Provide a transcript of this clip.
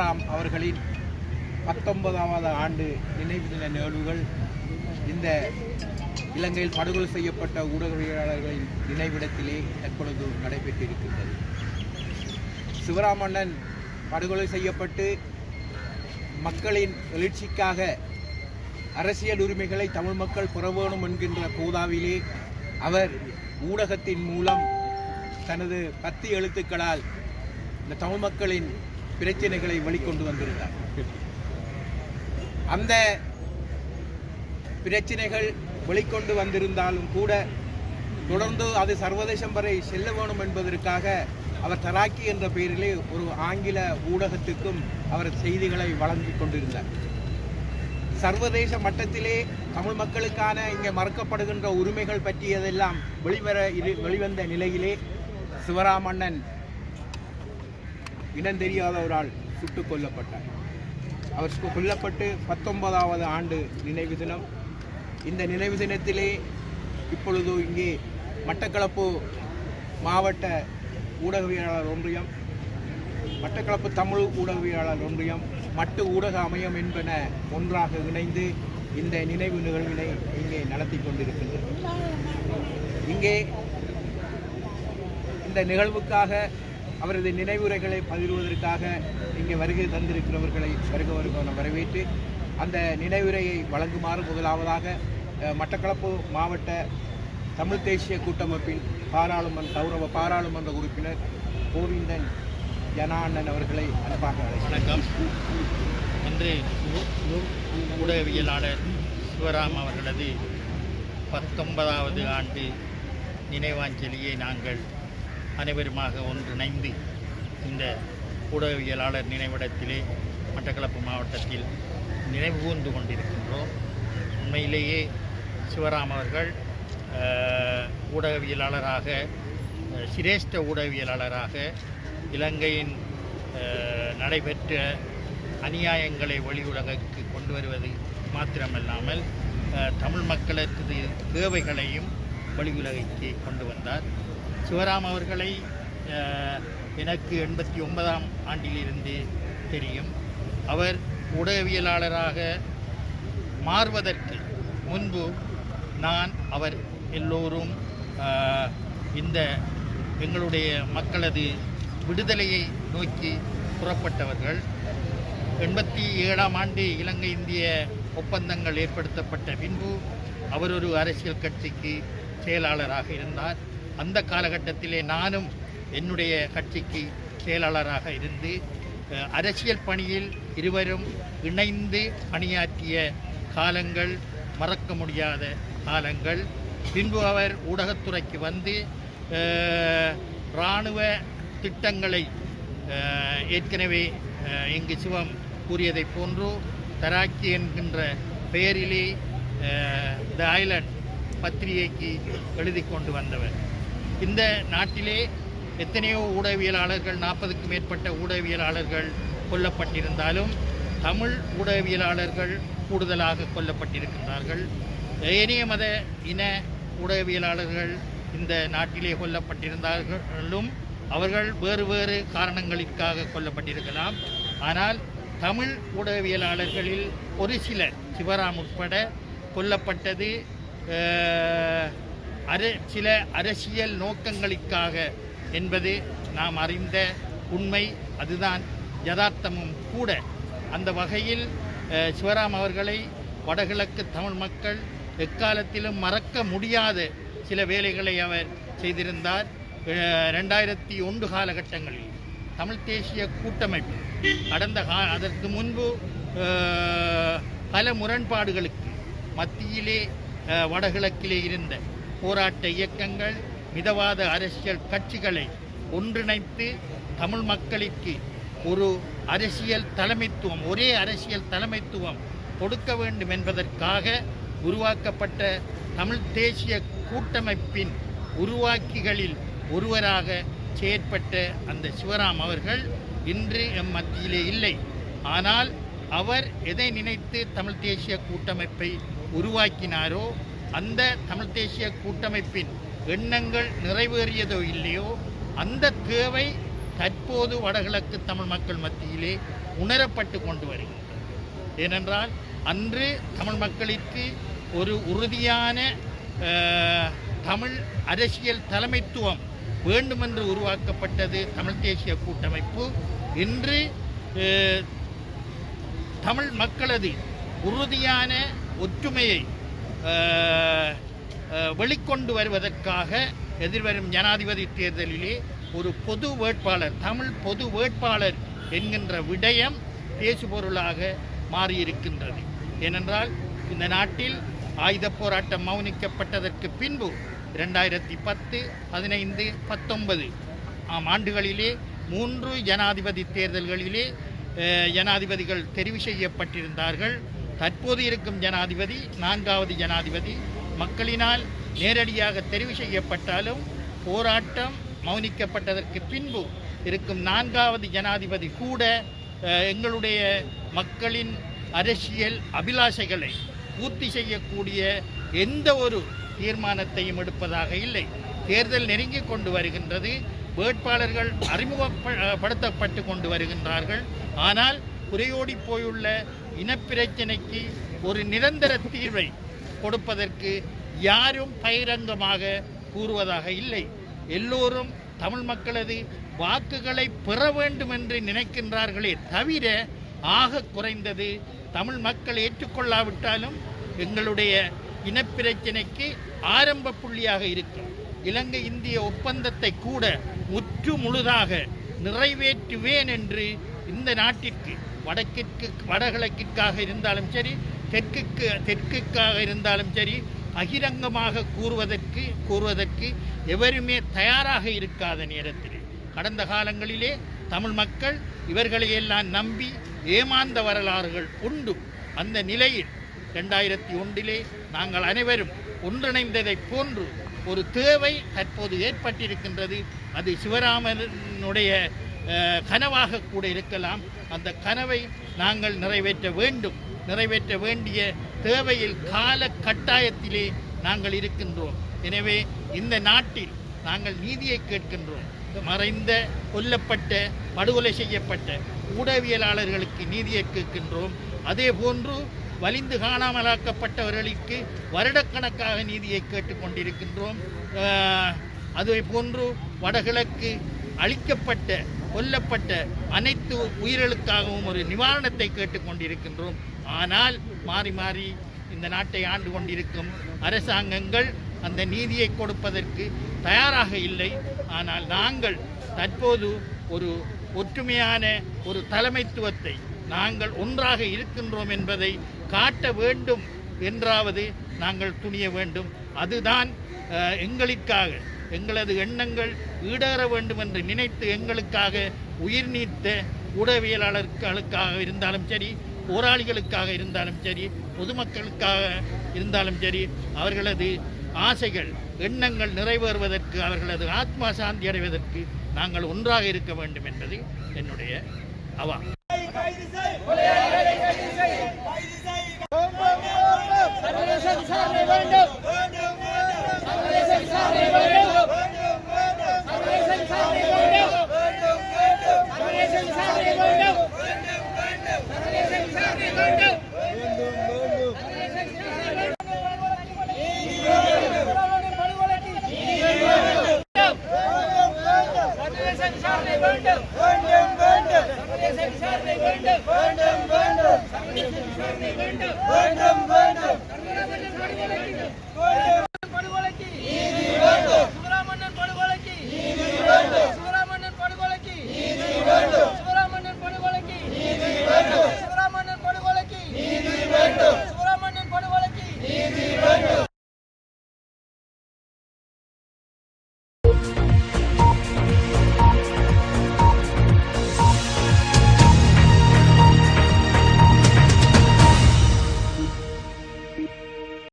சிவராம் அவர்களின் 19வது ஆண்டு நினைவு தின நிகழ்வுகள் இந்த இலங்கையில் படுகொலை செய்யப்பட்ட ஊடகவியலாளர்களின் நினைவிடத்திலே தற்பொழுது நடைபெற்றிருக்கின்றது. சிவராம் அண்ணன் படுகொலை செய்யப்பட்டு மக்களின் எழுச்சிக்காக அரசியல் உரிமைகளை தமிழ் மக்கள் பெற வேணும் என்கின்ற கோதாவிலே அவர் ஊடகத்தின் மூலம் தனது 10 எழுத்துக்களால் இந்த தமிழ் மக்களின் பிரச்சனைகளை வெளிக்கொண்டு வந்திருந்தார். அந்த பிரச்சனைகள் வெளிக்கொண்டு வந்திருந்தாலும் கூட தொடர்ந்து அது சர்வதேசம் வரை செல்ல வேணும் என்பதற்காக அவர் தராக்கி என்ற பெயரிலே ஒரு ஆங்கில ஊடகத்துக்கும் அவர் செய்திகளை வழங்கி கொண்டிருந்தார். சர்வதேச மட்டத்திலே தமிழ் மக்களுக்கான இங்கே மறுக்கப்படுகின்ற உரிமைகள் பற்றியதெல்லாம் வெளிவந்த நிலையிலே சிவராமண்ணன் இனம் தெரியாதவரால் சுட்டுக் கொல்லப்பட்டார். அவர் கொல்லப்பட்டு 19வது ஆண்டு நினைவு தினம். இந்த நினைவு தினத்திலே இப்பொழுது இங்கே மட்டக்களப்பு மாவட்ட ஊடகவியலாளர் ஒன்றியம், மட்டக்களப்பு தமிழ் ஊடகவியலாளர் ஒன்றியம், மட்டு ஊடக அமையம் என்பன ஒன்றாக இணைந்து இந்த நினைவு நிகழ்வினை இங்கே நடத்தி கொண்டிருக்கின்றது. இங்கே இந்த நிகழ்வுக்காக அவரது நினைவுரைகளை பகிர்வதற்காக இங்கே வருகை தந்திருக்கிறவர்களை வருக வரவேற்று அந்த நினைவுரையை வழங்குமாறு முதலாவதாக மட்டக்களப்பு மாவட்ட தமிழ் தேசிய கூட்டமைப்பின் கௌரவ பாராளுமன்ற உறுப்பினர் கோவிந்தன் ஜனாண்ணன் அவர்களை அன்பாக வணக்கம். இன்று ஊடகவியலாளர் சிவராம் அவர்களது 19வது ஆண்டு நினைவாஞ்சலியை நாங்கள் அனைவருமாக ஒன்றிணைந்து இந்த ஊடகவியலாளர் நினைவிடத்திலே மட்டக்களப்பு மாவட்டத்தில் நினைவு கூர்ந்து கொண்டிருக்கின்றோம். உண்மையிலேயே சிவராம் அவர்கள் ஊடகவியலாளராக, சிரேஷ்ட ஊடகவியலாளராக இலங்கையின் நடைபெற்ற அநியாயங்களை வெளியுலகுக்கு கொண்டு வருவது மாத்திரமல்லாமல் தமிழ் மக்களது தேவைகளையும் வெளியுலகிற்கு கொண்டு வந்தார். சிவராம் அவர்களை எனக்கு 89ஆம் ஆண்டிலிருந்து தெரியும். அவர் ஊடகவியலாளராக மாறுவதற்கு முன்பு அவர் எல்லோரும் இந்த எங்களுடைய மக்களது விடுதலையை நோக்கி புறப்பட்டவர்கள். 87ஆம் ஆண்டு இலங்கை இந்திய ஒப்பந்தங்கள் ஏற்படுத்தப்பட்ட பின்பு அவர் ஒரு அரசியல் கட்சிக்கு செயலாளராக இருந்தார். அந்த காலகட்டத்திலே நானும் என்னுடைய கட்சிக்கு செயலாளராக இருந்து அரசியல் பணியில் இருவரும் இணைந்து பணியாற்றிய காலங்கள் மறக்க முடியாத காலங்கள். பின்பு அவர் ஊடகத்துறைக்கு வந்து இராணுவ திட்டங்களை ஏற்கனவே இங்கு சிவம் கூறியதை போன்று தராக்கி என்கின்ற பெயரிலே த ஐலண்ட் பத்திரிகைக்கு எழுதி கொண்டு வந்தவர். இந்த நாட்டிலே எத்தனையோ ஊடகவியலாளர்கள், 40க்கும் மேற்பட்ட ஊடகவியலாளர்கள் கொல்லப்பட்டிருந்தாலும் தமிழ் ஊடகவியலாளர்கள் கூடுதலாக கொல்லப்பட்டிருக்கிறார்கள். ஏனைய மத இன ஊடகவியலாளர்கள் இந்த நாட்டிலே கொல்லப்பட்டிருந்தார்களும் அவர்கள் வேறு வேறு காரணங்களுக்காக கொல்லப்பட்டிருக்கலாம். ஆனால் தமிழ் ஊடகவியலாளர்களில் ஒரு சிலர், சிவராம் உட்பட, கொல்லப்பட்டது சில அரசியல் நோக்கங்களுக்காக என்பது நாம் அறிந்த உண்மை. அதுதான் யதார்த்தமும் கூட. அந்த வகையில் சிவராம் அவர்களை வடகிழக்கு தமிழ் மக்கள் எக்காலத்திலும் மறக்க முடியாத சில வேலைகளை அவர் செய்திருந்தார். 2001 காலகட்டங்களில் தமிழ் தேசிய கூட்டமைப்பு அதற்கு முன்பு பல முரண்பாடுகளுக்கு மத்தியிலே வடகிழக்கிலே இருந்த போராட்ட இயக்கங்கள், மிதவாத அரசியல் கட்சிகளை ஒன்றிணைத்து தமிழ் மக்களுக்கு ஒரு அரசியல் தலைமைத்துவம், ஒரே அரசியல் தலைமைத்துவம் கொடுக்க வேண்டும் என்பதற்காக உருவாக்கப்பட்ட தமிழ் தேசிய கூட்டமைப்பின் உருவாக்கிகளில் ஒருவராக செயற்பட்ட அந்த சிவராம் அவர்கள் இன்று எம் மத்தியிலே இல்லை. ஆனால் அவர் எதை நினைத்து தமிழ் தேசிய கூட்டமைப்பை உருவாக்கினாரோ அந்த தமிழ் தேசிய கூட்டமைப்பின் எண்ணங்கள் நிறைவேறியதோ இல்லையோ அந்த தேவை தற்போது வடகிழக்கு தமிழ் மக்கள் மத்தியிலே உணரப்பட்டு கொண்டு வருகின்றது. ஏனென்றால் அன்று தமிழ் மக்களுக்கு ஒரு உறுதியான தமிழ் அரசியல் தலைமைத்துவம் வேண்டுமென்று உருவாக்கப்பட்டது தமிழ் தேசிய கூட்டமைப்பு. இன்று தமிழ் மக்களது உறுதியான ஒற்றுமையை வெளிக்கொண்டு வருவதற்காக எதிர்வரும் ஜனாதிபதி தேர்தலிலே ஒரு பொது வேட்பாளர், தமிழ் பொது வேட்பாளர் என்கின்ற விடயம் பேசுபொருளாக மாறியிருக்கின்றது. ஏனென்றால் இந்த நாட்டில் ஆயுத போராட்டம் மௌனிக்கப்பட்டதற்கு பின்பு 2010, 15, 19 ஆண்டுகளிலே 3 ஜனாதிபதி தேர்தல்களிலே ஜனாதிபதிகள் தெரிவு செய்யப்பட்டிருந்தார்கள். தற்போது இருக்கும் ஜனாதிபதி 4வது ஜனாதிபதி மக்களினால் நேரடியாக தெரிவு செய்யப்பட்டாலும் போராட்டம் மௌனிக்கப்பட்டதற்கு பின்பு இருக்கும் 4வது ஜனாதிபதி கூட எங்களுடைய மக்களின் அரசியல் அபிலாஷைகளை பூர்த்தி செய்யக்கூடிய எந்த ஒரு தீர்மானத்தையும் எடுப்பதாக இல்லை. தேர்தல் நெருங்கி கொண்டு வருகின்றது. வேட்பாளர்கள் அறிமுகப்படுத்தப்பட்டு கொண்டு வருகின்றார்கள். ஆனால் குறையோடி போயுள்ள இனப்பிரச்சினைக்கு ஒரு நிரந்தர தீர்வை கொடுப்பதற்கு யாரும் பகிரங்கமாக கூறுவதாக இல்லை. எல்லோரும் தமிழ் மக்களது வாக்குகளை பெற வேண்டும் என்று நினைக்கின்றார்களே தவிர ஆக குறைந்தது தமிழ் மக்கள் ஏற்றுக்கொள்ளாவிட்டாலும் எங்களுடைய இனப்பிரச்சினைக்கு ஆரம்ப புள்ளியாக இருக்கும் இலங்கை இந்திய ஒப்பந்தத்தை கூட முற்று முழுதாக நிறைவேற்றுவேன் என்று இந்த நாட்டிற்கு வடகிழக்கிற்காக இருந்தாலும் சரி, தெற்குக்காக இருந்தாலும் சரி பகிரங்கமாக கூறுவதற்கு எவருமே தயாராக இருக்காத நேரத்தில் கடந்த காலங்களிலே தமிழ் மக்கள் இவர்களையெல்லாம் நம்பி ஏமாந்த வரலாறுகள் உண்டு. அந்த நிலையில் 2001 நாங்கள் அனைவரும் ஒன்றிணைந்ததைப் போன்று ஒரு தேவை தற்போது ஏற்பட்டிருக்கின்றது. அது சிவராமனுடைய கனவாக கூட இருக்கலாம். அந்த கனவை நாங்கள் நிறைவேற்ற வேண்டிய தேவையில் கால கட்டாயத்திலே நாங்கள் இருக்கின்றோம். எனவே இந்த நாட்டில் நாங்கள் நீதியை கேட்கின்றோம். மறைந்த, கொல்லப்பட்ட, படுகொலை செய்யப்பட்ட ஊடகவியலாளர்களுக்கு நீதியை கேட்கின்றோம். அதே போன்று வலிந்து காணாமலாக்கப்பட்டவர்களுக்கு வருடக்கணக்காக நீதியை கேட்டுக்கொண்டிருக்கின்றோம். அதே போன்று வடகிழக்கு அழிக்கப்பட்ட, கொல்லப்பட்ட அனைத்து உயிர்களுக்காகவும் ஒரு நிவாரணத்தை கேட்டுக்கொண்டிருக்கின்றோம். ஆனால் மாறி மாறி இந்த நாட்டை ஆண்டு கொண்டிருக்கும் அரசாங்கங்கள் அந்த நீதியை கொடுப்பதற்கு தயாராக இல்லை. ஆனால் நாங்கள் தற்போது ஒரு ஒற்றுமையான ஒரு தலைமைத்துவத்தை நாங்கள் ஒன்றாக இருக்கின்றோம் என்பதை காட்ட வேண்டும் என்றாவது நாங்கள் துணிய வேண்டும். அதுதான் எங்களுக்காக எங்களது எண்ணங்கள் ஈடேற வேண்டும் என்று நினைத்து எங்களுக்காக உயிர் நீத்த ஊடகவியலாளர்களுக்காக இருந்தாலும் சரி, போராளிகளுக்காக இருந்தாலும் சரி, பொதுமக்களுக்காக இருந்தாலும் சரி, அவர்களது ஆசைகள், எண்ணங்கள் நிறைவேறுவதற்கு, அவர்களது ஆத்மா சாந்தி அடைவதற்கு நாங்கள் ஒன்றாக இருக்க வேண்டும் என்பது என்னுடைய அவா. வேண்டும்